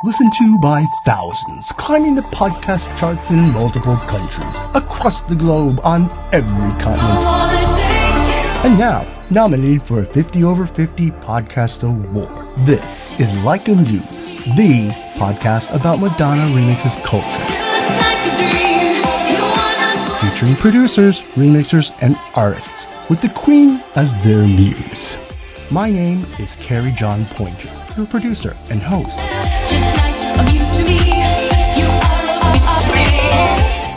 listened to by thousands, climbing the podcast charts in multiple countries, across the globe, on every continent. And now, nominated for a 50 over 50 podcast award. This is Like a Muse, the podcast about Madonna Remixes culture. Featuring producers, remixers, and artists, with the Queen as their muse. My name is Kerry Poynter, your producer and host.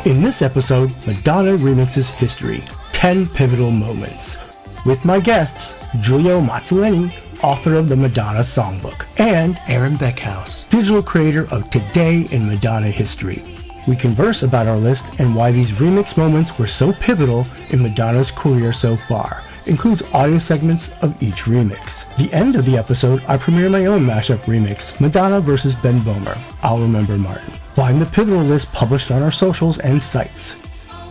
In this episode, Madonna Remixes History, 10 Pivotal Moments. With my guests, Giulio Mazzoleni, author of the Madonna Songbook, and Aaron Beckhouse, digital creator of Today in Madonna History. We converse about our list and why these remix moments were so pivotal in Madonna's career so far. Includes audio segments of each remix. The end of the episode, I premiere my own mashup remix, Madonna vs. Ben Bohmer, I'll Remember Martin. Find the pivotal list published on our socials and sites.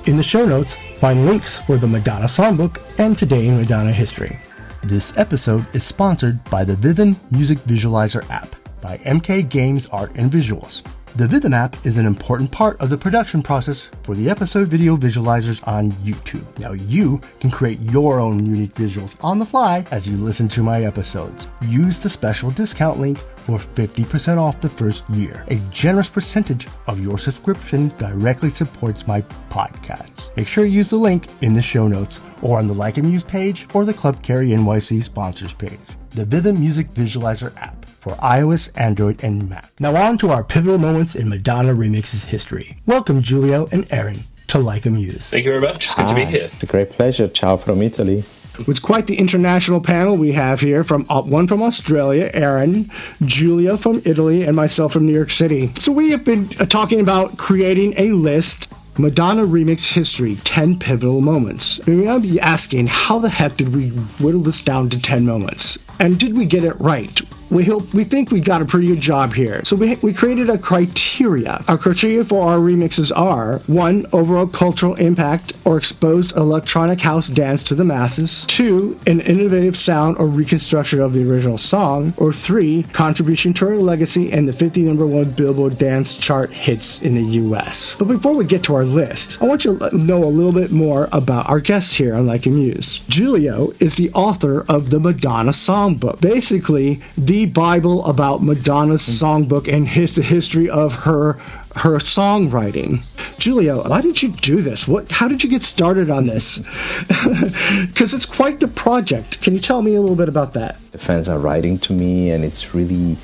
In the show notes, find links for the Madonna Songbook and Today in Madonna History. This episode is sponsored by the Rhythm Music Visualizer app by MK Games Art and Visuals. The Rhythm app is an important part of the production process for the episode video visualizers on YouTube. Now you can create your own unique visuals on the fly as you listen to my episodes. Use the special discount link for 50% off the first year. A generous percentage of your subscription directly supports my podcasts. Make sure to use the link in the show notes or on the Like a Muse page or the Club Kerry NYC sponsors page. The Rhythm Music Visualizer app for iOS, Android, and Mac. Now on to our pivotal moments in Madonna Remixes history. Welcome, Giulio and Aaron, to Like a Muse. Thank you very much. It's good to be here. It's a great pleasure. Ciao from Italy. It's quite the international panel we have here, from one from Australia, Aaron, Giulio from Italy, and myself from New York City. So we have been talking about creating a list, Madonna Remix History, 10 Pivotal Moments. And I'll be asking, how the heck did we whittle this down to 10 moments? And did we get it right? We think we got a pretty good job here. So we created a criteria. Our criteria for our remixes are: 1, overall cultural impact or exposed electronic house dance to the masses; 2, an innovative sound or reconstruction of the original song; or 3, contribution to our legacy and the 50 #1 Billboard Dance chart hits in the US. But before we get to our list, I want you to know a little bit more about our guests here on Like a Muse. Giulio is the author of the Madonna Songbook, basically the Bible about Madonna's songbook and the history of her songwriting. Giulio, why did you do this? How did you get started on this? Because it's quite the project. Can you tell me a little bit about that? The fans are writing to me, and it's really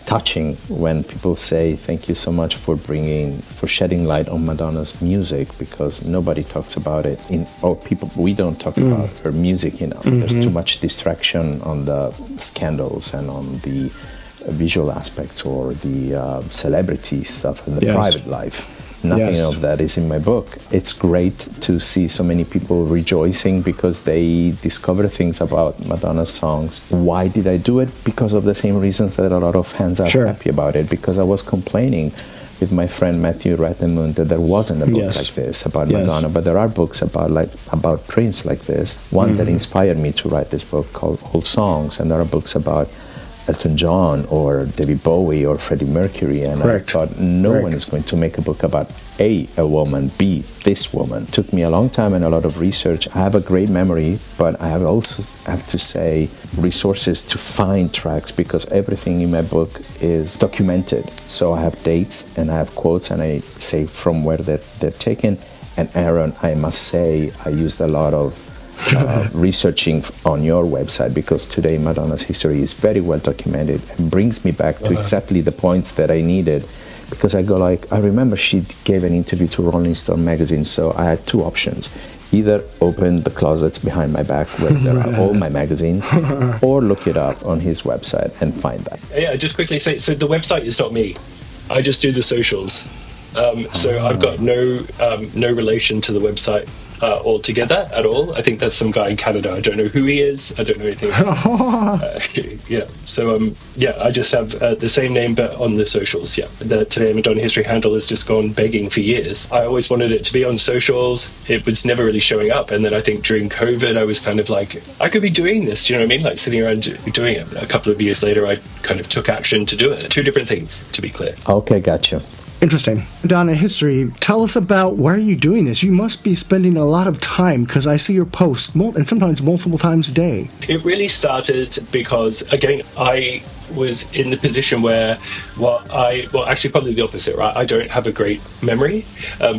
touching when people say thank you so much for shedding light on Madonna's music, because nobody talks about it we don't talk about her music enough. There's too much distraction on the scandals and on the visual aspects or the celebrity stuff in the private life. Nothing of that is in my book. It's great to see so many people rejoicing because they discover things about Madonna's songs. Why did I do it? Because of the same reasons that a lot of fans are happy about it. Because I was complaining with my friend Matthew Rattenmund that there wasn't a book like this about Madonna, but there are books about Prince like this. One that inspired me to write this book called Old Songs, and there are books about Elton John or David Bowie or Freddie Mercury, and I thought no one is going to make a book about A, woman, B, this woman. It took me a long time and a lot of research. I have a great memory, but I also have to say resources to find tracks, because everything in my book is documented. So I have dates and I have quotes and I say from where they're taken. And Aaron, I must say, I used a lot of researching on your website, because Today Madonna's history is very well documented and brings me back to exactly the points that I needed, because I remember she gave an interview to Rolling Stone magazine, so I had two options: either open the closets behind my back where there are all my magazines, or look it up on his website and find that. Yeah, just quickly say, so the website is not me. I just do the socials. So I've got no relation to the website. altogether at all. I think that's some guy in Canada. I don't know who he is. I don't know anything about yeah. So, I just have the same name, but on the socials, yeah. The Today Madonna History handle has just gone begging for years. I always wanted it to be on socials. It was never really showing up. And then I think during COVID, I was kind of like, I could be doing this. Do you know what I mean? Like sitting around doing it. A couple of years later, I kind of took action to do it. Two different things, to be clear. Okay, gotcha. Interesting. Madonna History, tell us about why are you doing this? You must be spending a lot of time, because I see your posts, and sometimes multiple times a day. It really started because, again, I was in the position where, actually probably the opposite, right? I don't have a great memory.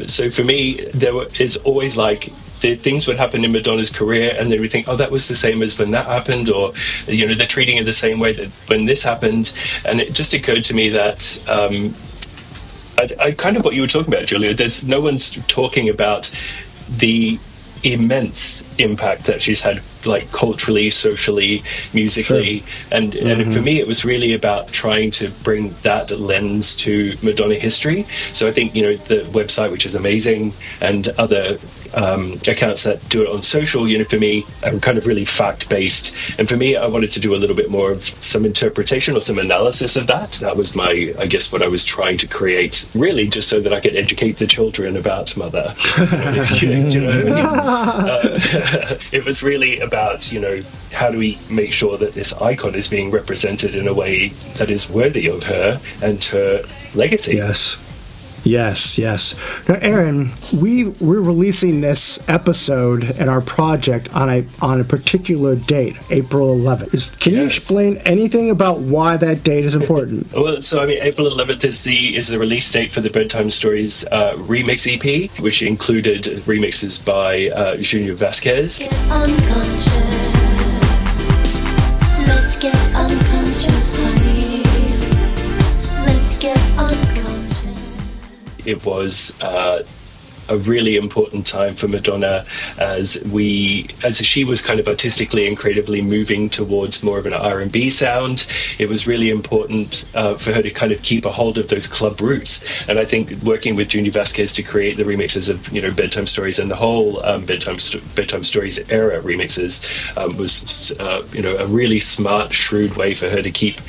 So for me, it's always like, things would happen in Madonna's career, and then we think, oh, that was the same as when that happened, or, they're treating it the same way that when this happened. And it just occurred to me that I kind of what you were talking about, Giulio. There's no one's talking about the immense impact that she's had, like culturally, socially, musically, sure. and for me it was really about trying to bring that lens to Madonna History. So I think the website, which is amazing, and other accounts that do it on social, for me, I'm kind of really fact-based, and for me I wanted to do a little bit more of some interpretation or some analysis of that. That was I guess what I was trying to create, really just so that I could educate the children about Mother. It was really about, how do we make sure that this icon is being represented in a way that is worthy of her and her legacy. Yes. Now, Aaron, we're releasing this episode and our project on a particular date, April 11th. Can you explain anything about why that date is important? Well, so April 11th is the release date for the Bedtime Stories remix EP, which included remixes by Giulio Vasquez. Get unconscious. Let's get unconscious, honey. Let's get unconscious. It was a really important time for Madonna as she was kind of artistically and creatively moving towards more of an R&B sound. It was really important for her to kind of keep a hold of those club roots. And I think working with Giulio Vasquez to create the remixes of Bedtime Stories and the whole Bedtime Stories era remixes was a really smart, shrewd way for her to keep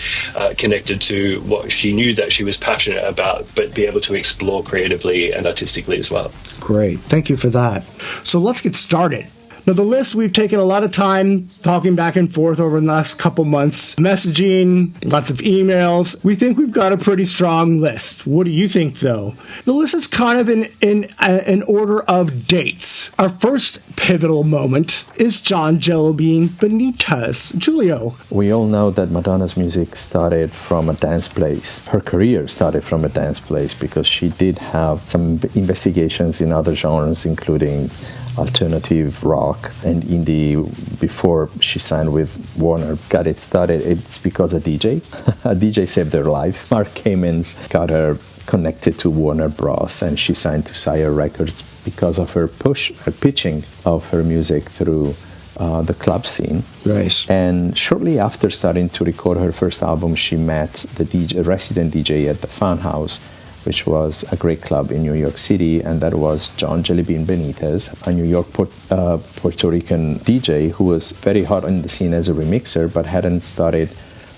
connected to what she knew that she was passionate about, but be able to explore creatively and artistically as well. Great. Thank you for that. So let's get started. Now, the list, we've taken a lot of time talking back and forth over the last couple months, messaging, lots of emails. We think we've got a pretty strong list. What do you think, though? The list is kind of in order of dates. Our first pivotal moment is John Jellybean Benitez. Giulio. We all know that Madonna's music started from a dance place. Her career started from a dance place because she did have some investigations in other genres, including alternative rock and indie. Before she signed with Warner, got it started, it's because a DJ saved her life. Mark Kamen's got her connected to Warner Bros. And she signed to Sire Records because of her pitching of her music through the club scene. Right. And shortly after starting to record her first album, she met the resident DJ at the Funhouse, which was a great club in New York City, and that was John Jellybean Benitez, a New York Puerto Rican DJ who was very hot on the scene as a remixer, but hadn't started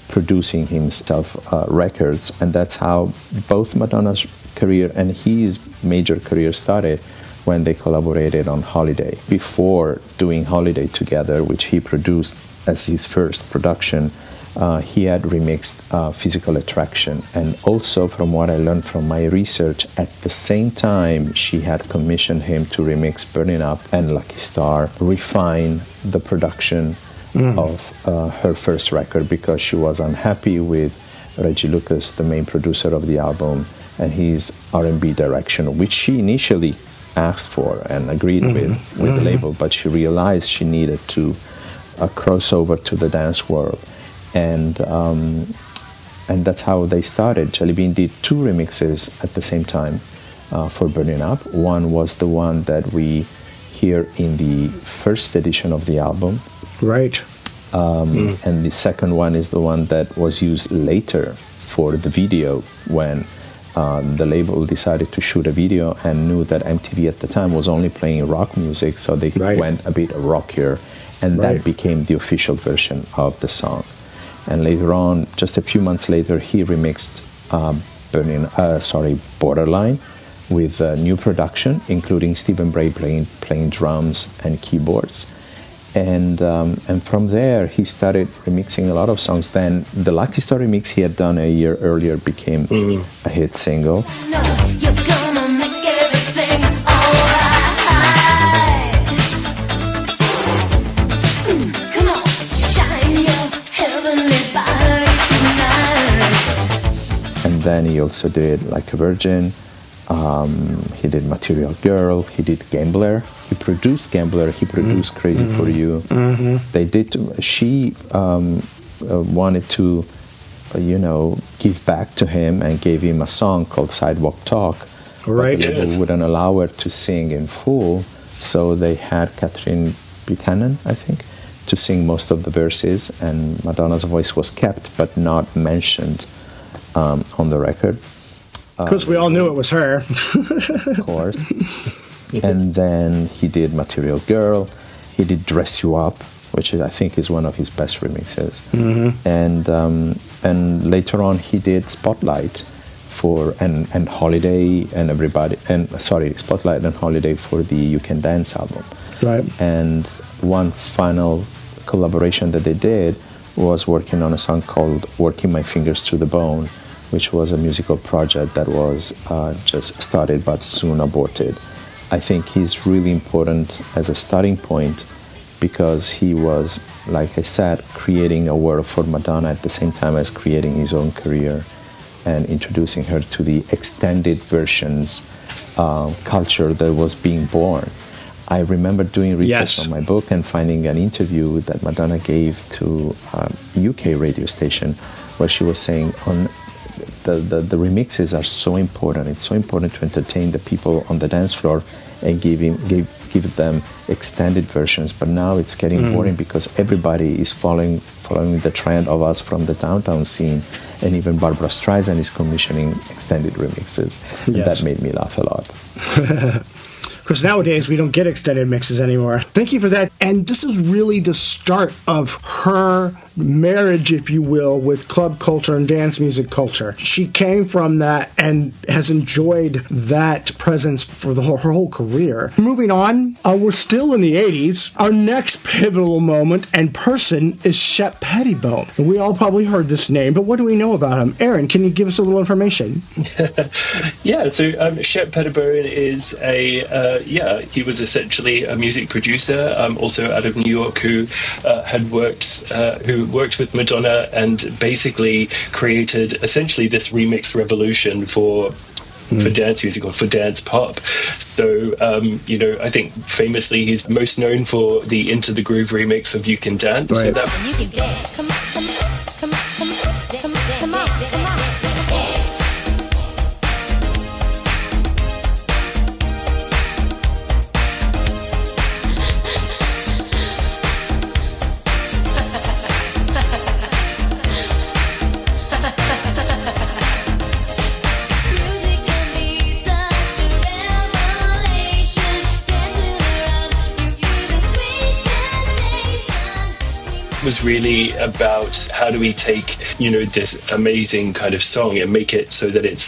producing himself records. And that's how both Madonna's career and his major career started, when they collaborated on Holiday. Before doing Holiday together, which he produced as his first production, he had remixed Physical Attraction. And also, from what I learned from my research, at the same time she had commissioned him to remix Burning Up and Lucky Star, refine the production of her first record, because she was unhappy with Reggie Lucas, the main producer of the album, and his R&B direction, which she initially asked for and agreed with the label, but she realized she needed to cross over to the dance world. And that's how they started. Jellybean did 2 remixes at the same time for Burning Up. One was the one that we hear in the first edition of the album. Right. And the second one is the one that was used later for the video, when the label decided to shoot a video and knew that MTV at the time was only playing rock music, so they went a bit rockier, and that became the official version of the song. And later on, just a few months later, he remixed Borderline with new production, including Stephen Bray playing drums and keyboards. And from there, he started remixing a lot of songs. Then the Lucky Star remix he had done a year earlier became a hit single. And then he also did Like a Virgin. He did Material Girl. He did Gambler. He produced Gambler. He produced Crazy for You. They did. She wanted to, give back to him and gave him a song called Sidewalk Talk. Right. But the label wouldn't allow her to sing in full, so they had Catherine Buchanan, I think, to sing most of the verses, and Madonna's voice was kept but not mentioned on the record. Because we all knew it was her. Of course. And then he did Material Girl. He did Dress You Up, which I think is one of his best remixes. And later on he did Spotlight and Holiday and Spotlight and Holiday for the You Can Dance album. Right. And one final collaboration that they did was working on a song called Working My Fingers to the Bone, which was a musical project that was just started but soon aborted. I think he's really important as a starting point because he was, like I said, creating a world for Madonna at the same time as creating his own career and introducing her to the extended versions culture that was being born. I remember doing research on my book and finding an interview that Madonna gave to a UK radio station where she was saying the remixes are so important. It's so important to entertain the people on the dance floor and give them extended versions. But now it's getting boring because everybody is following the trend of us from the downtown scene, and even Barbara Streisand is commissioning extended remixes. And that made me laugh a lot. Because nowadays we don't get extended mixes anymore. Thank you for that. And this is really the start of her marriage, if you will, with club culture and dance music culture. She came from that and has enjoyed that presence for her whole career. Moving on, we're still in the 80s. Our next pivotal moment and person is Shep Pettibone. And we all probably heard this name, but what do we know about him? Aaron, can you give us a little information? So Shep Pettibone is he was essentially a music producer, also out of New York, who worked with Madonna and basically created essentially this remix revolution for dance music or for dance pop. So, I think famously he's most known for the Into the Groove remix of You Can Dance. Right. So You can dance. Come on. was really about how do we take, this amazing kind of song and make it so that it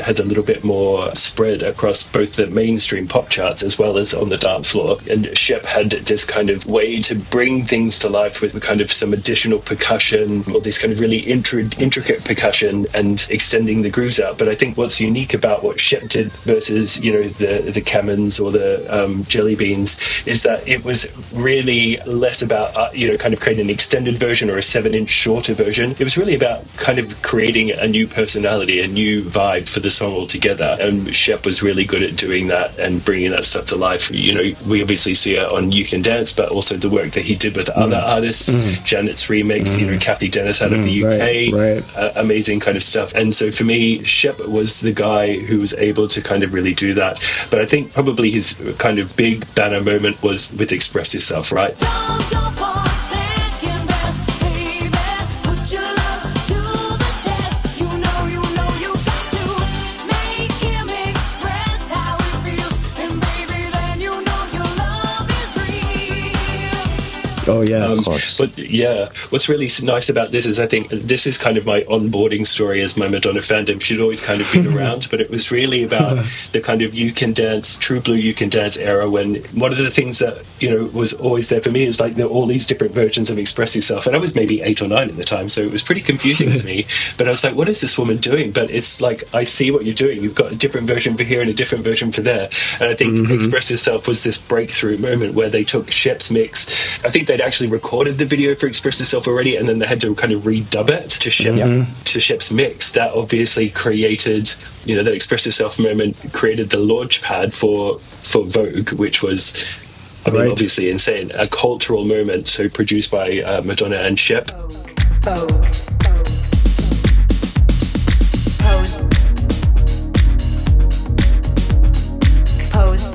has a little bit more spread across both the mainstream pop charts as well as on the dance floor. And Shep had this kind of way to bring things to life with kind of some additional percussion or this kind of really intricate percussion and extending the grooves out. But I think what's unique about what Shep did versus, the Camons or the Jellybeans is that it was really less about, kind of creating an extended version or a 7-inch shorter version. It was really about kind of creating a new personality, a new vibe for the song altogether. And Shep was really good at doing that and bringing that stuff to life. We obviously see it on You Can Dance, but also the work that he did with other artists, Janet's remix, Kathy Dennis out of the UK, amazing kind of stuff. And so for me, Shep was the guy who was able to kind of really do that. But I think probably his kind of big banner moment was with Express Yourself, right? Oh, yes. Of course. But yeah, what's really nice about this is I think this is kind of my onboarding story as my Madonna fandom. She'd always kind of been around, but it was really about the kind of You Can Dance, True Blue You Can Dance era, when one of the things that, was always there for me is like there are all these different versions of Express Yourself. And I was maybe 8 or 9 at the time, so it was pretty confusing to me. But I was like, what is this woman doing? But it's like, I see what you're doing. You've got a different version for here and a different version for there. And I think Express Yourself was this breakthrough moment where they took Shep's mix. I think they'd actually recorded the video for Express Yourself already, and then they had to kind of redub it to Shep's mix. That obviously created, that Express Yourself moment created the launch pad for Vogue, which was, obviously insane. A cultural moment, so produced by Madonna and Shep. Vogue. Pose. Pose.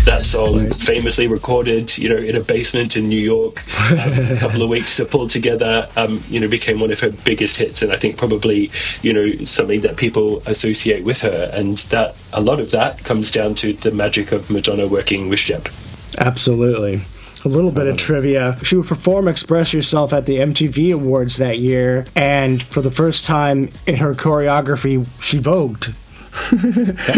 That song famously recorded, in a basement in New York, a couple of weeks to pull together, became one of her biggest hits, and I think probably, something that people associate with her, and that a lot of that comes down to the magic of Madonna working with Shep. Absolutely. A little bit of trivia. She would perform Express Yourself at the MTV Awards that year, and for the first time in her choreography, she vogued.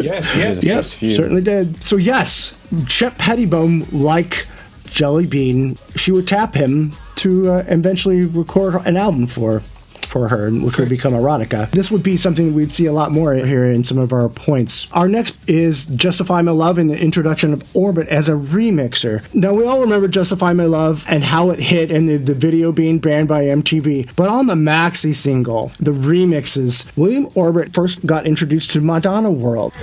Yes, certainly did. So yes, Shep Pettibone, like Jellybean, she would tap him to eventually record an album for her, which would become Erotica. This would be something we'd see a lot more here in some of our points. Our next is Justify My Love and the introduction of Orbit as a remixer. Now, we all remember Justify My Love and how it hit and the video being banned by MTV. But on the maxi single, the remixes, William Orbit first got introduced to Madonna World.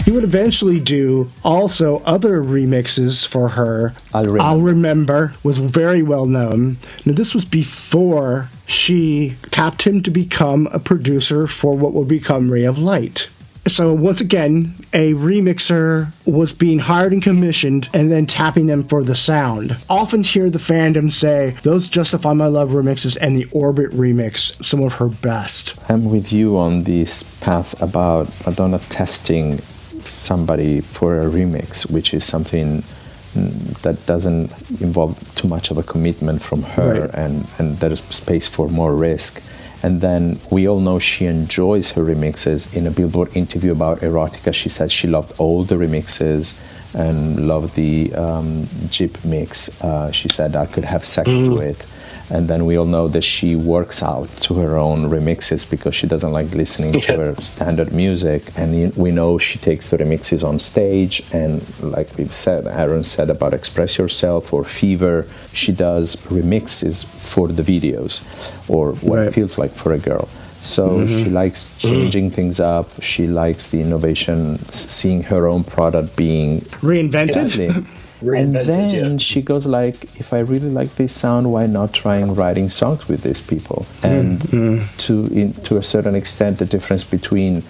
He would eventually do also other remixes for her. I'll Remember was very well known. Now, this was before she tapped him to become a producer for what would become Ray of Light. So once again, a remixer was being hired and commissioned and then tapping them for the sound. Often hear the fandom say those Justify My Love remixes and the Orbit remix, some of her best. I'm with you on this path about Madonna testing somebody for a remix, which is something that doesn't involve too much of a commitment from her, and there's space for more risk. And then we all know she enjoys her remixes. In a Billboard interview about Erotica, she said she loved all the remixes and loved the Jeep mix. She said I could have sex to it. And then we all know that she works out to her own remixes because she doesn't like listening to her standard music. And we know she takes the remixes on stage. And like we've said, Aaron said about Express Yourself or Fever, she does remixes for the videos or what it feels like for a girl. So she likes changing things up. She likes the innovation, seeing her own product being reinvented. And then she goes like, if I really like this sound, why not trying writing songs with these people? And to a certain extent, the difference between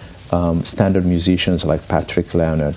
standard musicians like Patrick Leonard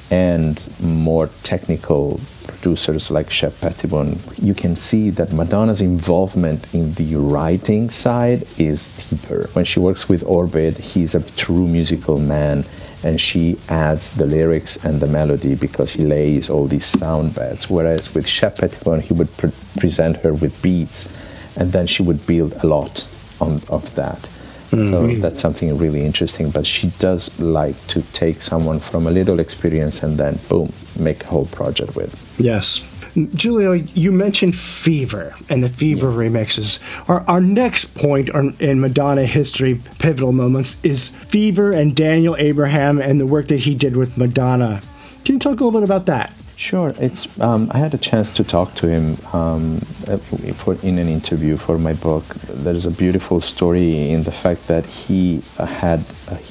and more technical producers like Shep Pettibone, you can see that Madonna's involvement in the writing side is deeper. When she works with Orbit, he's a true musical man, and she adds the lyrics and the melody because he lays all these sound beds. Whereas with Shep Pettibone, he would present her with beats, and then she would build a lot of that. So that's something really interesting. But she does like to take someone from a little experience and then, boom, make a whole project with. Yes. Giulio, you mentioned Fever and the Fever remixes. Our next point in Madonna history, pivotal moments, is Fever and Daniel Abraham and the work that he did with Madonna. Can you talk a little bit about that? Sure. It's I had a chance to talk to him in an interview for my book. There's a beautiful story in the fact that he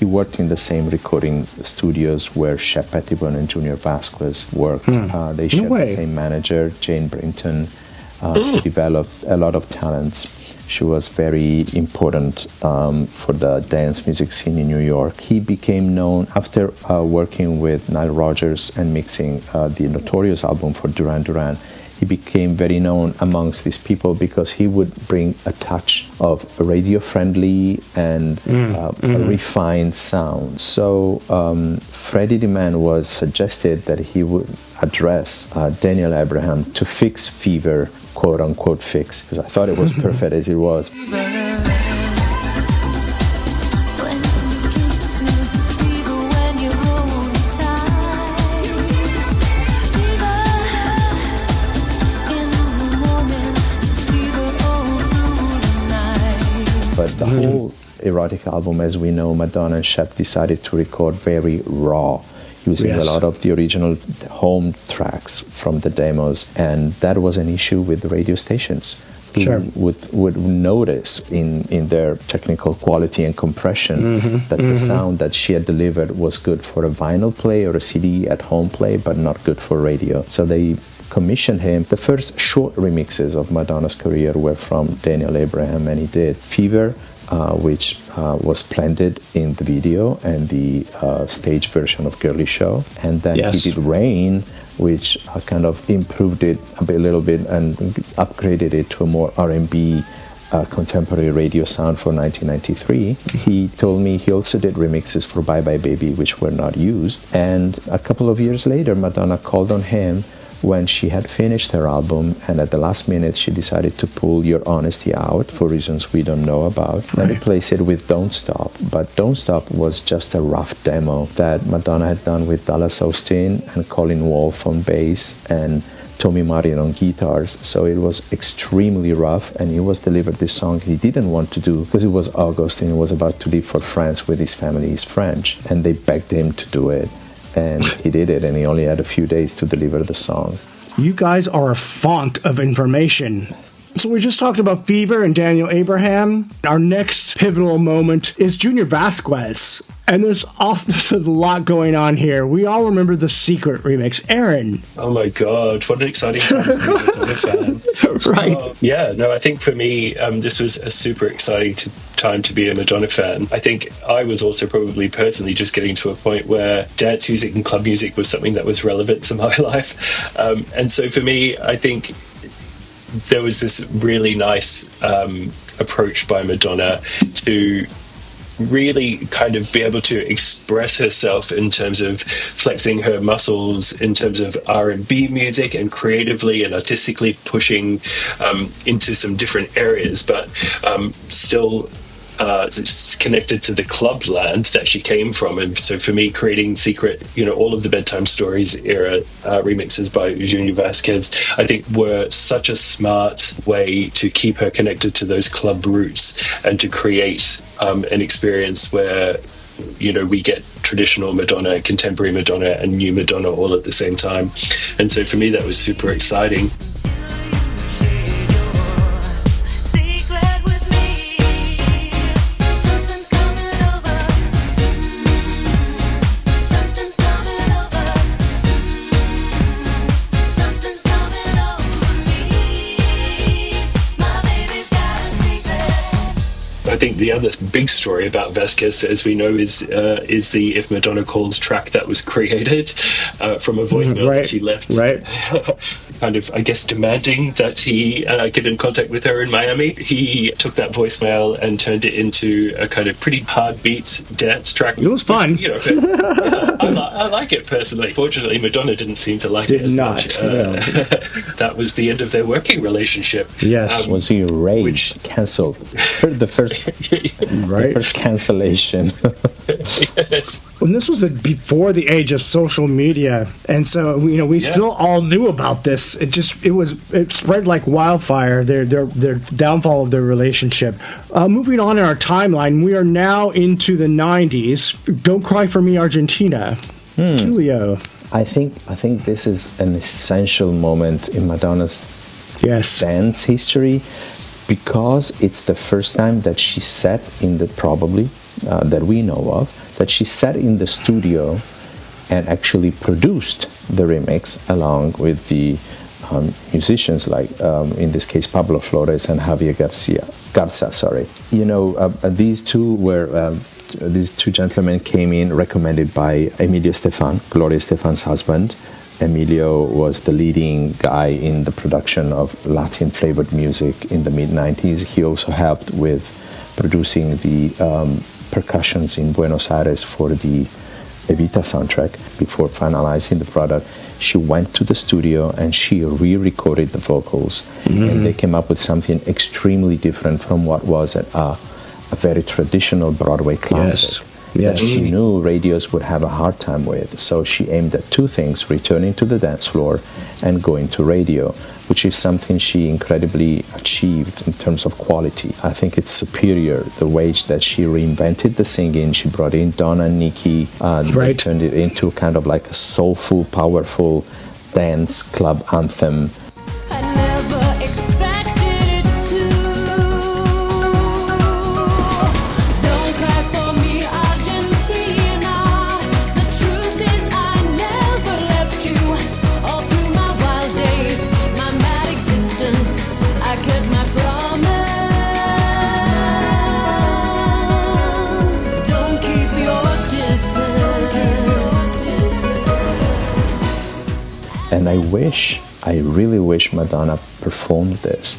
worked in the same recording studios where Shep Pettibone and Junior Vasquez worked. They shared the same manager, Jane Brinton. She developed a lot of talents. She was very important for the dance music scene in New York. He became known after working with Nile Rodgers and mixing the Notorious album for Duran Duran. He became very known amongst these people because he would bring a touch of radio-friendly and a refined sound. So Freddie DeMann was suggested that he would address Daniel Abraham to fix Fever, quote-unquote fix, because I thought it was perfect as it was. But the whole erotic album, as we know, Madonna and Shep decided to record very raw, using a lot of the original home tracks from the demos, and that was an issue with the radio stations. Who would notice in their technical quality and compression that the sound that she had delivered was good for a vinyl play or a CD at home play, but not good for radio. So they commissioned him. The first short remixes of Madonna's career were from Daniel Abraham, and he did Fever, which was blended in the video and the stage version of Girly Show. And then he did Rain, which kind of improved it a little bit and upgraded it to a more R&B contemporary radio sound for 1993. He told me he also did remixes for Bye Bye Baby, which were not used. And a couple of years later, Madonna called on him when she had finished her album, and at the last minute she decided to pull Your Honesty out for reasons we don't know about and replace it with Don't Stop. But Don't Stop was just a rough demo that Madonna had done with Dallas Austin and Colin Wolfe on bass and Tommy Martin on guitars. So it was extremely rough, and he was delivered this song he didn't want to do because it was August and he was about to leave for France with his family. He's French, and they begged him to do it. And he did it, and he only had a few days to deliver the song. You guys are a font of information. So we just talked about Fever and Daniel Abraham. Our next pivotal moment is Junior Vasquez. And there's a lot going on here. We all remember the Secret remix. Aaron. Oh my God, what an exciting time to be a Madonna fan. Right. I think for me, this was a super exciting time to be a Madonna fan. I think I was also probably personally just getting to a point where dance music and club music was something that was relevant to my life. And so for me, I think there was this really nice approach by Madonna to really kind of be able to express herself in terms of flexing her muscles in terms of R&B music and creatively and artistically pushing into some different areas, but still connected to the club land that she came from. And so for me, creating Secret, all of the Bedtime Stories era remixes by Junior Vasquez, I think were such a smart way to keep her connected to those club roots and to create an experience where we get traditional Madonna, contemporary Madonna, and new Madonna all at the same time. And so for me, that was super exciting. I think the other big story about Vasquez, as we know, is the If Madonna Calls track that was created from a voicemail that she left. Right. Kind of, I guess, demanding that he get in contact with her in Miami. He took that voicemail and turned it into a kind of pretty hard beat dance track. It was fun. I like it personally. Fortunately, Madonna didn't seem to like it as much. That was the end of their working relationship. Yes. Was he raged, cancelled? The first first cancellation. Yes. And this was before the age of social media, and so we still all knew about this. It spread like wildfire. Their downfall of their relationship. Moving on in our timeline, we are now into the 90s. Don't Cry for Me, Argentina. Giulio. I think this is an essential moment in Madonna's dance history, because it's the first time that she sat in the, probably, that we know of, that she sat in the studio and actually produced the remix along with the musicians like, in this case, Pablo Flores and Javier Garza. These two gentlemen came in recommended by Emilio Estefan, Gloria Estefan's husband. Emilio was the leading guy in the production of Latin-flavored music in the mid-90s. He also helped with producing the percussions in Buenos Aires for the Evita soundtrack before finalizing the product. She went to the studio and she re-recorded the vocals, and they came up with something extremely different from what was a very traditional Broadway classic that she knew radios would have a hard time with. So she aimed at two things: returning to the dance floor and going to radio, which is something she incredibly achieved in terms of quality. I think it's superior, the way that she reinvented the singing. She brought in Donna and Nikki, they turned it into kind of like a soulful, powerful dance club anthem. I never expected it to. Don't cry for me, Argentina. The truth is I never left you. All through my wild days, my mad existence, I kept my promise. Don't keep your distance. And I really wish Madonna performed this.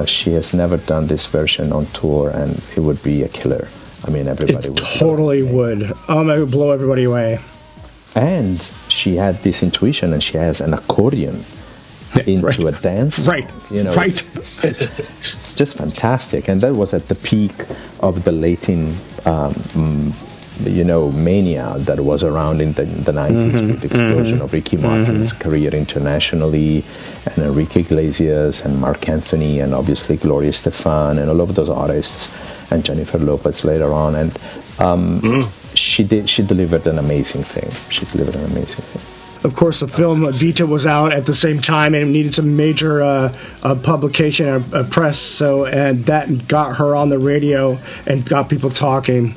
She has never done this version on tour, and it would be a killer. I mean, everybody would. Totally would. It would blow everybody away. And she had this intuition, and she has an accordion into a dance. It's just fantastic. And that was at the peak of the Latin mania that was around in the 90s with the explosion of Ricky Martin's career internationally, and Enrique Iglesias and Mark Anthony, and obviously Gloria Estefan and all of those artists, and Jennifer Lopez later on. And she delivered an amazing thing. Of course, the film Evita was out at the same time, and it needed some major publication or press, and that got her on the radio and got people talking.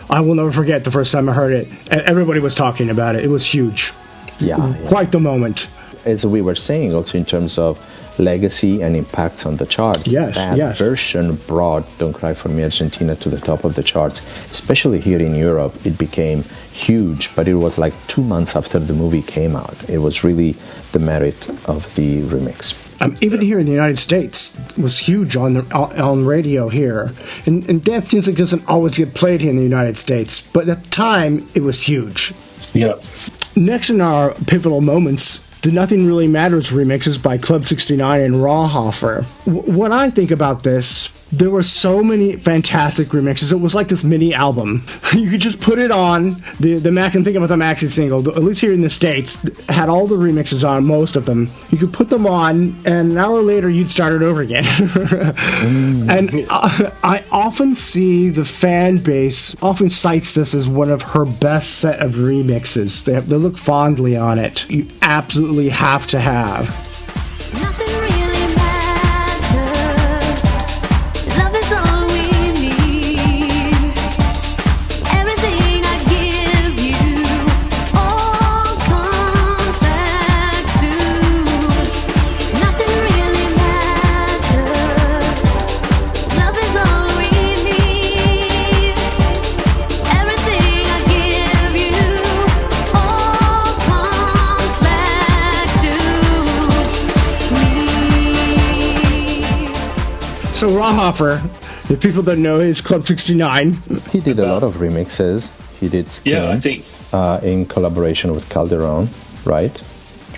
I will never forget the first time I heard it. Everybody was talking about it. It was huge. Yeah. Quite the moment. As we were saying, also in terms of legacy and impacts on the charts. That version brought Don't Cry For Me Argentina to the top of the charts, especially here in Europe. It became huge, but it was like 2 months after the movie came out. It was really the merit of the remix. Even here in the United States, it was huge on radio here. And dance music doesn't always get played here in the United States, but at the time, it was huge. Yeah. Next in our pivotal moments, the Nothing Really Matters remixes by Club 69 and Rauhofer. When I think about this, there were so many fantastic remixes. It was like this mini album. You could just put it on. The Mac, and think about the maxi single, at least here in the States, had all the remixes on, most of them. You could put them on, and an hour later, you'd start it over again. And I often see the fan base often cites this as one of her best set of remixes. They look fondly on it. You absolutely have to have. Nothing really matters. Love is all we need. Everything I give you all comes back to. Nothing really matters. Love is all we need. Everything I give you all comes back to me. So Rauhofer, if people don't know, is Club 69. He did a lot of remixes. He did Skin, Yeah, I think. in collaboration with Calderon, right?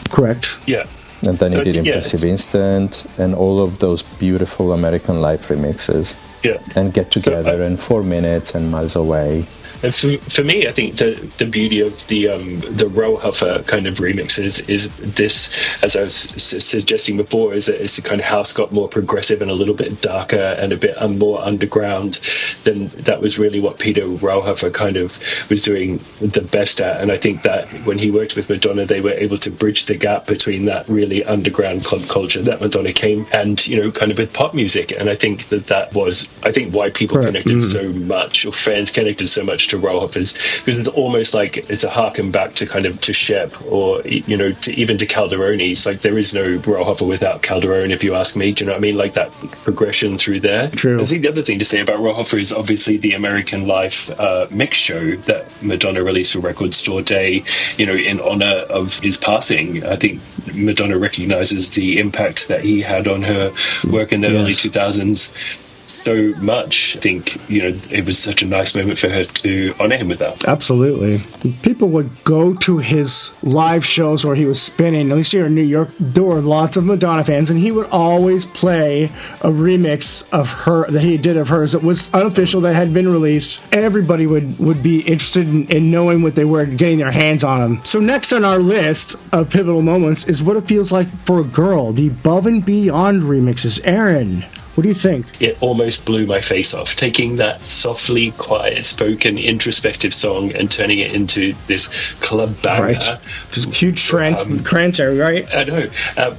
Correct. Yeah. And then So I he did think, yeah, Impressive it's- Instant and all of those beautiful American Life remixes. Yeah. And Get So, Together and 4 Minutes and Miles Away. And for me, I think the beauty of the Rauhofer kind of remixes is this, as I was suggesting before, is that it's the kind of house got more progressive and a little bit darker and a bit more underground. Then that was really what Peter Rauhofer kind of was doing the best at. And I think that when he worked with Madonna, they were able to bridge the gap between that really underground club culture that Madonna came and, kind of with pop music. And I think that was, why people connected so much, or fans connected so much homage to Rauhofer's, because it's almost like it's a harken back to kind of to Shep, or to even to Calderoni. It's like there is no Rauhofer without Calderoni, if you ask me. Do you know what I mean? Like that progression through there. True. I think the other thing to say about Rauhofer is obviously the American Life mix show that Madonna released for Record Store Day, in honor of his passing. I think Madonna recognizes the impact that he had on her work in the early 2000s so much. I think, it was such a nice moment for her to honor him with that. Absolutely. People would go to his live shows where he was spinning, at least here in New York. There were lots of Madonna fans, and he would always play a remix of her that he did of hers that was unofficial, that had been released. Everybody would be interested in knowing what they were and getting their hands on them. So next on our list of pivotal moments is What It Feels Like for a Girl, the Above and Beyond remixes. Aaron, what do you think? It almost blew my face off, taking that softly, quiet, spoken, introspective song and turning it into this club banger. Right. Just huge trance area, right? I know.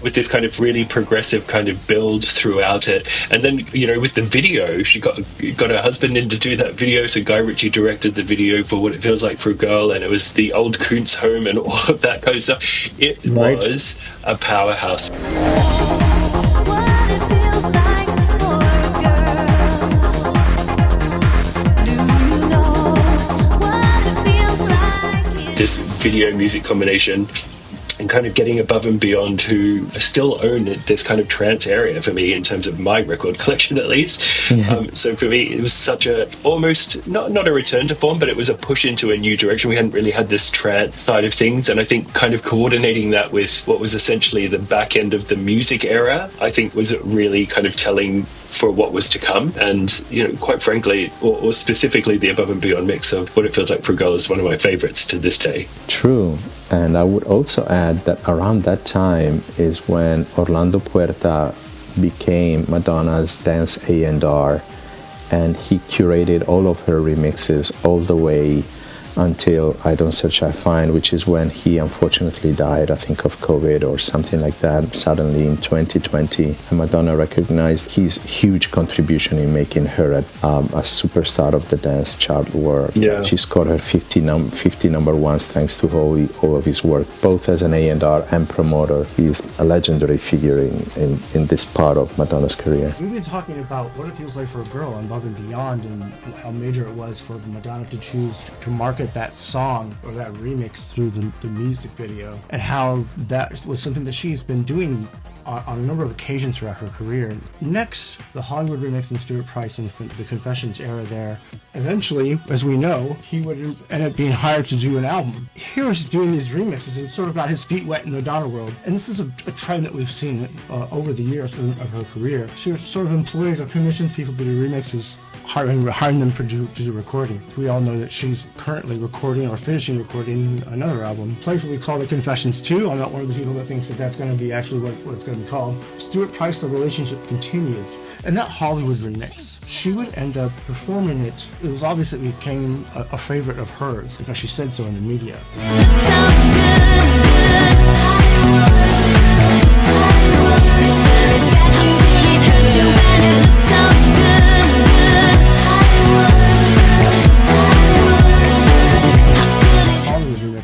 With this kind of really progressive kind of build throughout it. And then, with the video, she got her husband in to do that video. So Guy Ritchie directed the video for What It Feels Like for a Girl, and it was the old Kuntz home and all of that kind of stuff. It was a powerhouse. This video music combination and kind of getting above and beyond to still own this kind of trance area for me in terms of my record collection, at least. So for me, it was such a almost not a return to form, but it was a push into a new direction. We hadn't really had this trance side of things, and I think kind of coordinating that with what was essentially the back end of the music era, I think was really kind of telling for what was to come. And quite frankly, or specifically, the Above and Beyond mix of What It Feels Like for a Girl is one of my favorites to this day. True. And I would also add that around that time is when Orlando Puerta became Madonna's dance A&R, and he curated all of her remixes all the way until I Don't Search, I Find, which is when he unfortunately died, I think of COVID or something like that, suddenly in 2020. And Madonna recognized his huge contribution in making her a superstar of the dance chart world. Yeah. She scored her 50 number ones thanks to all of his work, both as an A&R and promoter. He's a legendary figure in this part of Madonna's career. We've been talking about What It Feels Like for a Girl and Above and Beyond, and how major it was for Madonna to choose to market that song or that remix through the music video, and how that was something that she's been doing on a number of occasions throughout her career. Next, the Hollywood remix and Stuart Price and the Confessions era there. Eventually, as we know, he would end up being hired to do an album. Here he's doing these remixes and sort of got his feet wet in the Madonna world. And this is a trend that we've seen over the years of her career. She sort of employs or commissions people to do remixes, hiring them to do recording. We all know that she's currently recording or finishing recording another album, playfully called The Confessions 2. I'm not one of the people that thinks that that's going to be actually what it's going to be called. Stuart Price, the relationship continues. And that Hollywood remix, she would end up performing it. It was obvious that it became a favorite of hers. In fact, she said so in the media.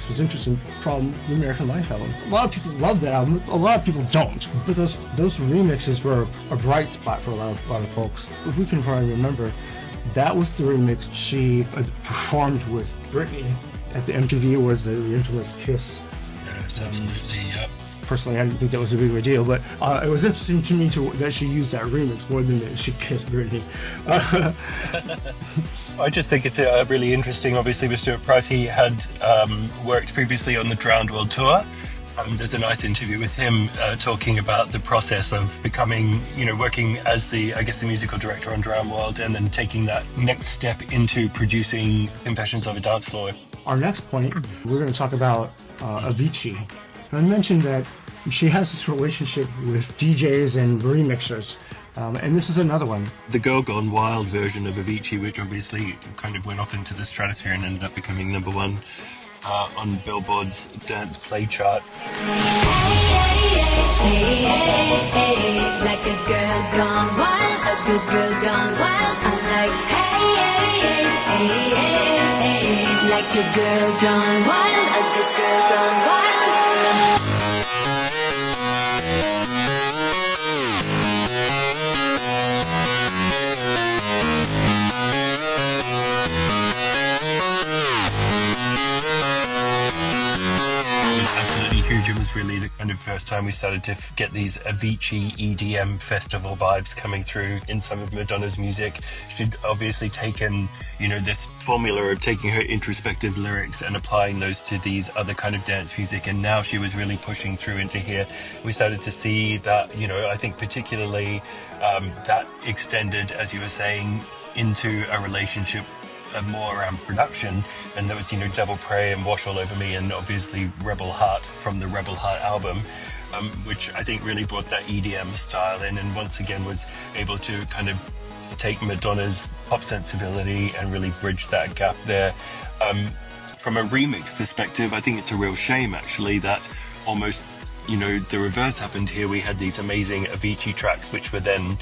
Was interesting from the American Life album. A lot of people love that album. A lot of people don't. But those remixes were a bright spot for a lot of folks. If we can probably remember, that was the remix she performed with Britney at the MTV Awards, the infamous Kiss. Yes, absolutely. Yep. Personally, I didn't think that was a big of a deal, but it was interesting to me that she used that remix more than that she kissed Britney. I just think it's really interesting. Obviously, with Stuart Price, he had worked previously on the Drowned World Tour. There's a nice interview with him talking about the process of becoming, working as the musical director on Drowned World, and then taking that next step into producing Confessions of a Dance Floor. Our next point, we're going to talk about Avicii. I mentioned that she has this relationship with DJs and remixers. And this is another one. The Girl Gone Wild version of Avicii, which obviously kind of went off into the stratosphere and ended up becoming number one on Billboard's dance play chart. Like a girl gone wild, a good girl gone wild. I'm like, hey, hey, hey, hey, hey, hey. girl gone wild, a good girl gone wild. Absolutely huge. It was really the kind of first time we started to get these Avicii EDM festival vibes coming through in some of Madonna's music. She'd obviously taken, you know, this formula of taking her introspective lyrics and applying those to these other kind of dance music, and now she was really pushing through into here. We started to see that, you know, I think particularly that extended, as you were saying, into a relationship more around production, and there was, you know, Double Prey and Wash All Over Me, and obviously Rebel Heart from the Rebel Heart album, which I think really brought that EDM style in, and once again was able to kind of take Madonna's pop sensibility and really bridge that gap there. From a remix perspective, I think it's a real shame actually that almost, you know, the reverse happened here. We had these amazing Avicii tracks which were then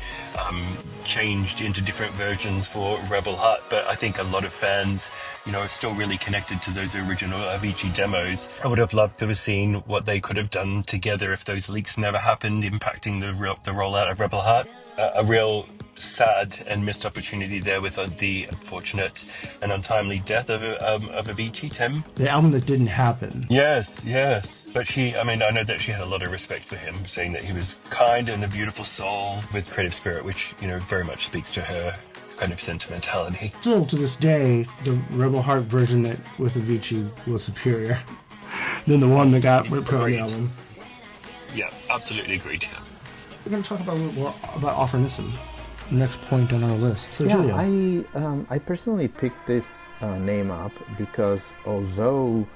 changed into different versions for Rebel Heart, but I think a lot of fans, you know, are still really connected to those original Avicii demos. I would have loved to have seen what they could have done together if those leaks never happened, impacting the rollout of Rebel Heart. A real sad and missed opportunity there with the unfortunate and untimely death of Avicii, Tim. The album that didn't happen. Yes. But I know that she had a lot of respect for him, saying that he was kind and a beautiful soul with creative spirit, which, you know, very much speaks to her kind of sentimentality. Still, to this day, the Rebel Heart version that with Avicii was superior than the one that got put on the album. Yeah, absolutely agreed. We're going to talk about a little more about Offer and Nissim, next point on our list. So, Yeah, Giulio. I personally picked this name up because although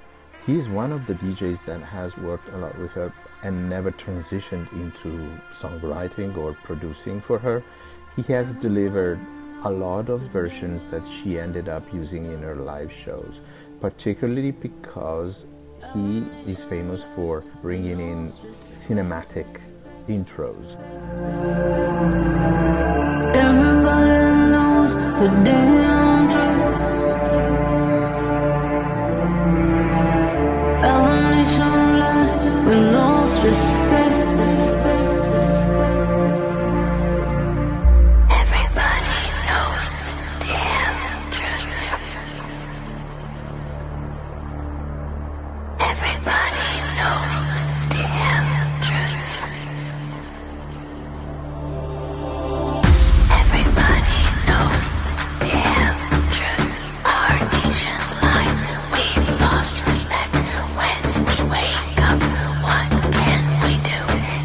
he's one of the DJs that has worked a lot with her and never transitioned into songwriting or producing for her, he has delivered a lot of versions that she ended up using in her live shows, particularly because he is famous for bringing in cinematic intros. Everybody knows the damn truth. Our nation lies with lost respect. Everybody knows the damn truth. Everybody knows the damn truth. Everybody knows the damn truth. Our nation lies, we've lost respect. When we wake up, what can we do?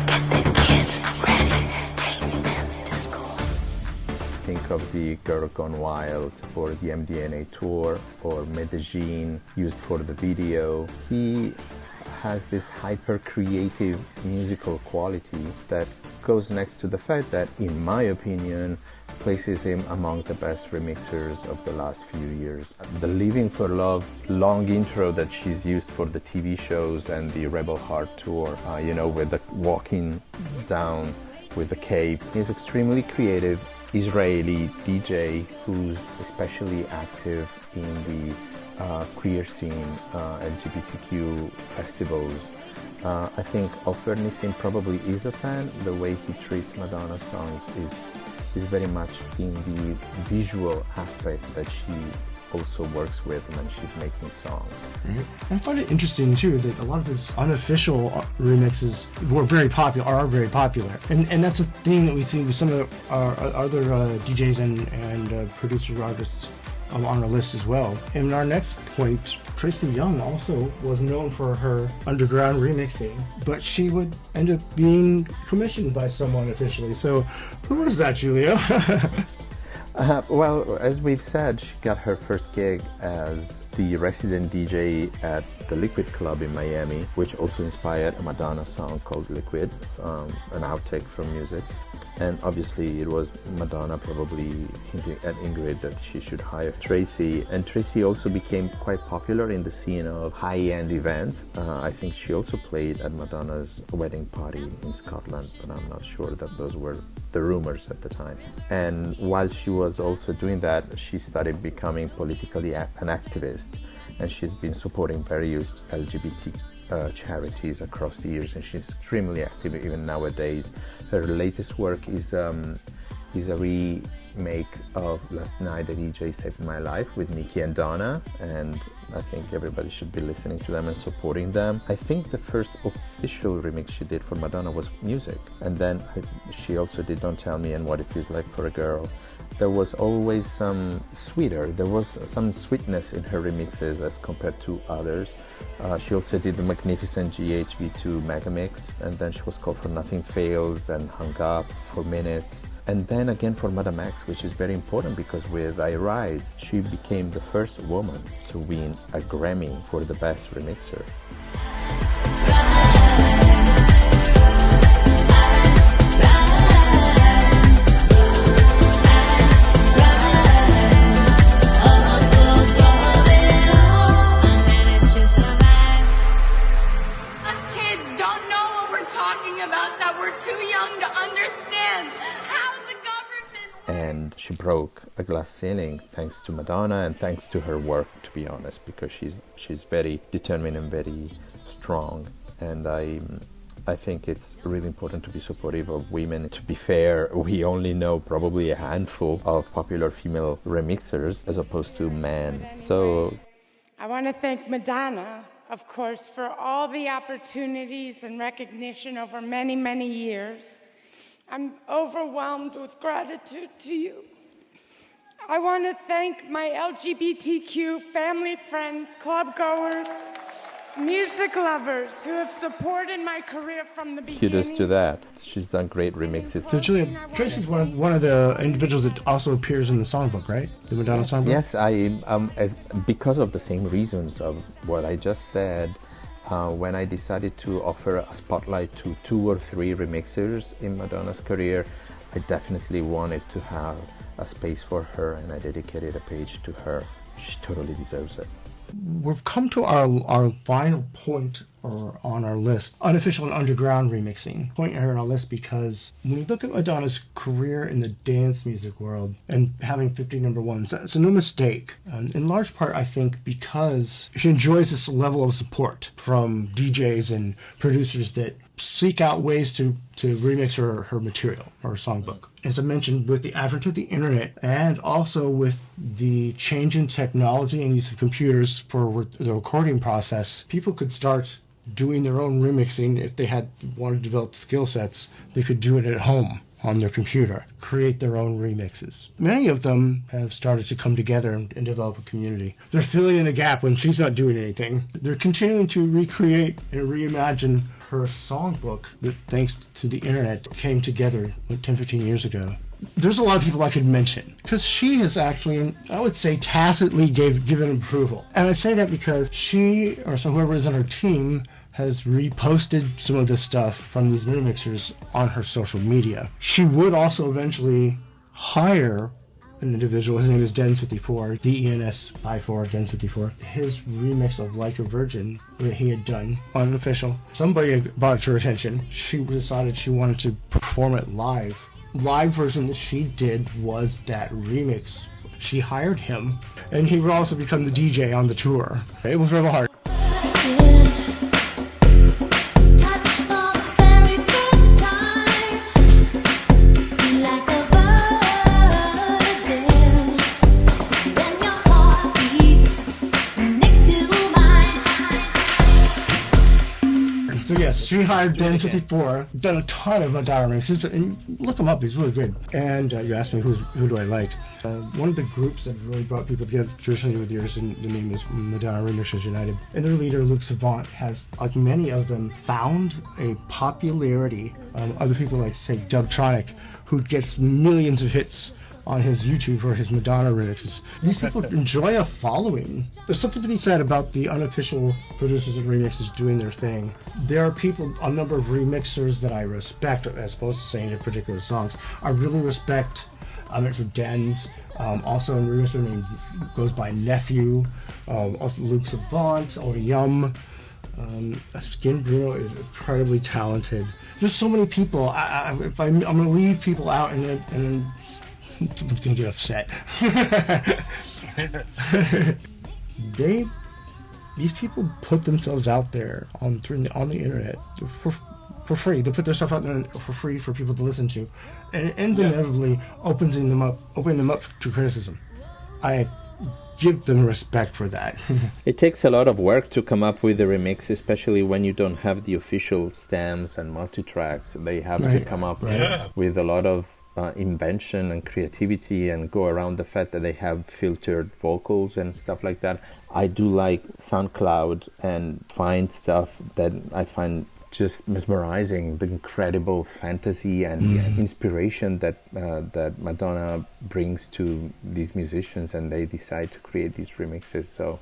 Get the kids ready, take them to school. Think of the Girl Gone Wild or the MDNA tour or Medellin used for the video. He has this hyper creative musical quality that goes next to the fact that, in my opinion, places him among the best remixers of the last few years. The Living for Love long intro that she's used for the TV shows and the Rebel Heart tour, with the walking down with the cape, is extremely creative Israeli DJ who's especially active in the queer scene, LGBTQ festivals. I think Offer Nissim probably is a fan. The way he treats Madonna songs is very much in the visual aspect that she also works with when she's making songs. I find it interesting too that a lot of his unofficial remixes are very popular, and that's a thing that we see with some of our other DJs and producer artists on our list as well. And our next point, Tracy Young also was known for her underground remixing, but she would end up being commissioned by someone officially. So who was that, Giulio? Well, as we've said, she got her first gig as the resident DJ at the Liquid Club in Miami, which also inspired a Madonna song called Liquid, an outtake from music. And obviously it was Madonna probably hinting at Ingrid that she should hire Tracy. And Tracy also became quite popular in the scene of high-end events. I think she also played at Madonna's wedding party in Scotland, but I'm not sure that those were the rumors at the time. And while she was also doing that, she started becoming politically an activist. and she's been supporting various LGBT charities across the years, and she's extremely active even nowadays. Her latest work is a remake of Last Night a DJ Saved My Life with Nikki and Donna, and I think everybody should be listening to them and supporting them. I think the first official remix she did for Madonna was Music, and then she also did Don't Tell Me and What It Feels Like for a Girl. There was always some sweetness in her remixes as compared to others. She also did the magnificent GHV2 Megamix, and then she was called for Nothing Fails and Hung Up for Minutes. And then again for Madame X, which is very important because with I Rise, she became the first woman to win a Grammy for the best remixer. And she broke a glass ceiling thanks to Madonna and thanks to her work, to be honest, because she's very determined and very strong. And I think it's really important to be supportive of women. To be fair, we only know probably a handful of popular female remixers as opposed to men. So I want to thank Madonna, of course, for all the opportunities and recognition over many, many years. I'm overwhelmed with gratitude to you. I want to thank my LGBTQ family, friends, club goers, music lovers who have supported my career from the beginning. Kudos to that. She's done great remixes. So Giulio, Tracy's one of the individuals that also appears in the songbook, right? The Madonna songbook? Yes, because of the same reasons of what I just said. When I decided to offer a spotlight to 2 or 3 remixers in Madonna's career, I definitely wanted to have a space for her, and I dedicated a page to her. She totally deserves it. We've come to our final point on our list, unofficial and underground remixing. Point her on our list because when you look at Madonna's career in the dance music world and having 50 number ones, it's no mistake. In large part, I think, because she enjoys this level of support from DJs and producers that seek out ways to remix her material, or her songbook. As I mentioned, with the advent of the internet and also with the change in technology and use of computers for the recording process, people could start doing their own remixing. If they wanted to develop skill sets, they could do it at home on their computer, create their own remixes. Many of them have started to come together and develop a community. They're filling in the gap when she's not doing anything. They're continuing to recreate and reimagine her songbook that, thanks to the internet, came together 10, 15 years ago. There's a lot of people I could mention, because she has actually, I would say, tacitly given approval. And I say that because she, or whoever is on her team, has reposted some of this stuff from these remixers on her social media. She would also eventually hire an individual, his name is Dens54, DENS54, Dens54. His remix of Like a Virgin that he had done, unofficial. Somebody brought it to her attention. She decided she wanted to perform it live. Live version that she did was that remix. She hired him, and he would also become the DJ on the tour. It was Rebel Heart. So yes, she hired Dan54, done a ton of Madonna remixes, and look him up, he's really good. And you asked me who do I like. One of the groups that really brought people together traditionally over the years, and the name is Madonna Remixes United. And their leader, Luke Savant, has, like many of them, found a popularity. Other people like, say, Dubtronic, who gets millions of hits on his YouTube for his Madonna remixes. These people enjoy a following. There's something to be said about the unofficial producers of remixes doing their thing. There are people, a number of remixers that I respect, as opposed to saying in particular songs. I really respect Dens, also a remixer named goes by Nephew, also Luke Savant, Oda Yum. Skin Bruno is incredibly talented. There's so many people. I'm going to leave people out and then someone's going to get upset. They these people put themselves out there on the internet for free. They put their stuff out there for free for people to listen to, and it ends inevitably opening them up to criticism. I give them respect for that. It takes a lot of work to come up with the remix, especially when you don't have the official stems and multi-tracks. They have to come up with a lot of invention and creativity and go around the fact that they have filtered vocals and stuff like that. I do like SoundCloud and find stuff that I find just mesmerizing, the incredible fantasy and inspiration that that Madonna brings to these musicians, and they decide to create these remixes. So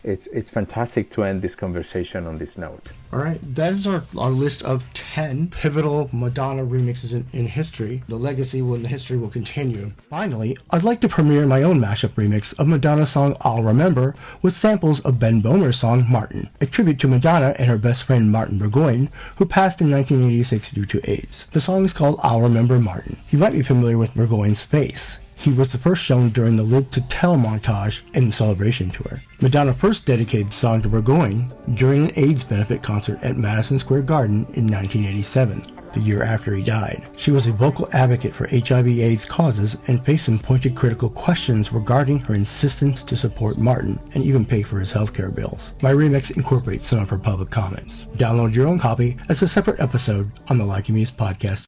it's fantastic to end this conversation on this note. All right, that is our list of 10 pivotal Madonna remixes in history. The legacy and the history will continue. Finally, I'd like to premiere my own mashup remix of Madonna's song I'll Remember with samples of Ben Bohmer's song Martin, a tribute to Madonna and her best friend Martin Burgoyne, who passed in 1986 due to AIDS. The song is called I'll Remember Martin. You might be familiar with Burgoyne's face. He was the first shown during the Live to Tell montage in the Celebration tour. Madonna first dedicated the song to Burgoyne during an AIDS benefit concert at Madison Square Garden in 1987, the year after he died. She was a vocal advocate for HIV/AIDS causes and faced some pointed critical questions regarding her insistence to support Martin and even pay for his healthcare bills. My remix incorporates some of her public comments. Download your own copy as a separate episode on the Like a Muse podcast.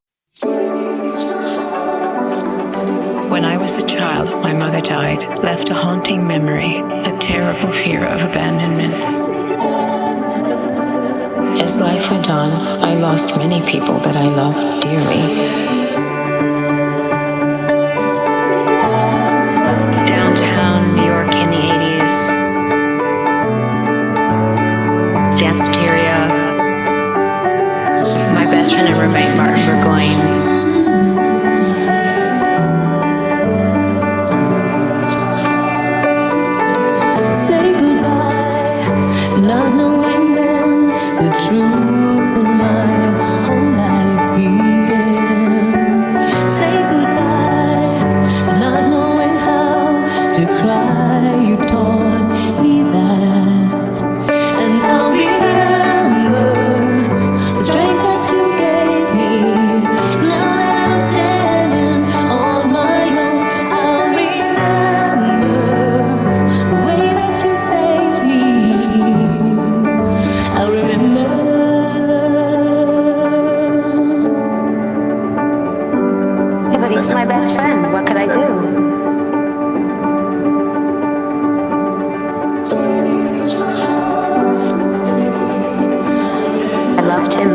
When I was a child, my mother died, left a haunting memory, a terrible fear of abandonment. As life went on, I lost many people that I loved dearly. Downtown New York in the 80s, Danceteria, my best friend and roommate Martin Burgoyne. Not knowing when the truth in my whole life began. Say goodbye, not knowing how to cry. You taught me that, and I'll remember the strength that you gave me. Now that I'm standing on my own, I'll remember the way that you saved me. I remember. Yeah, but he was my best friend. What could I do? I loved him.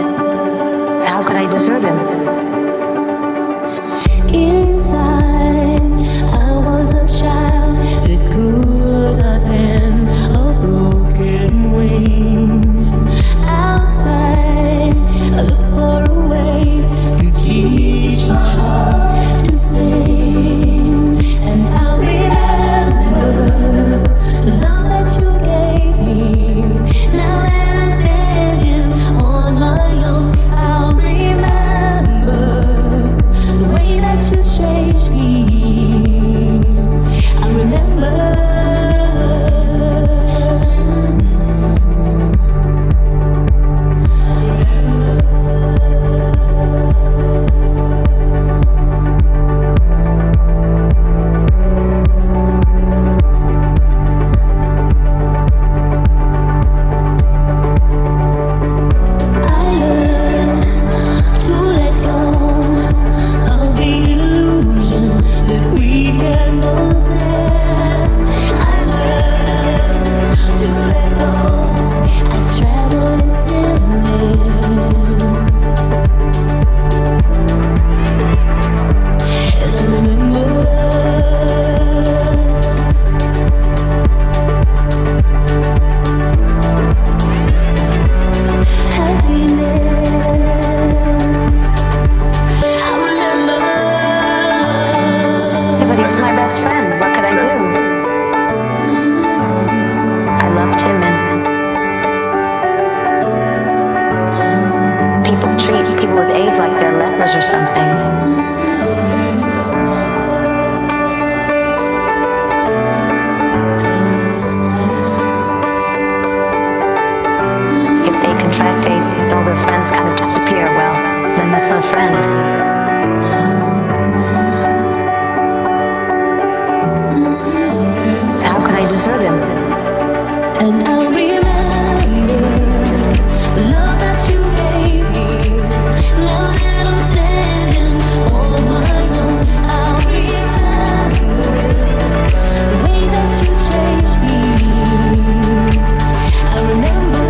How could I deserve him? Inside, I was a child that could not end a broken wing. Outside, I looked for a way to teach my heart to sing. And I'll remember the love that you gave me. Now that I'm standing on my own, I'll remember the way that you changed me. I remember. Or something. friend. How could I desert him? And I'll remember the love that you gave me. Lord, that I'm standing all my own. I'll remember the way that you changed me. I remember.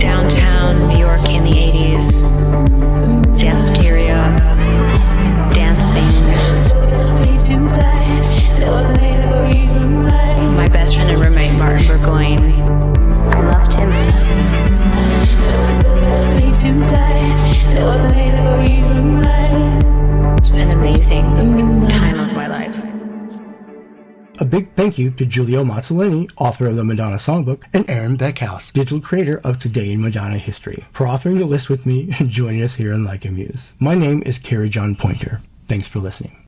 Downtown New York in the 80s. Danceteria. Dancing. My best friend and roommate Martin Burgoyne. I loved him. An amazing time of my life. A big thank you to Giulio Mazzoleni, author of the Madonna Songbook, and Aaron Beckhouse, digital creator of Today in Madonna History, for authoring the list with me and joining us here on Like a Muse. My name is Kerry Poynter. Thanks for listening.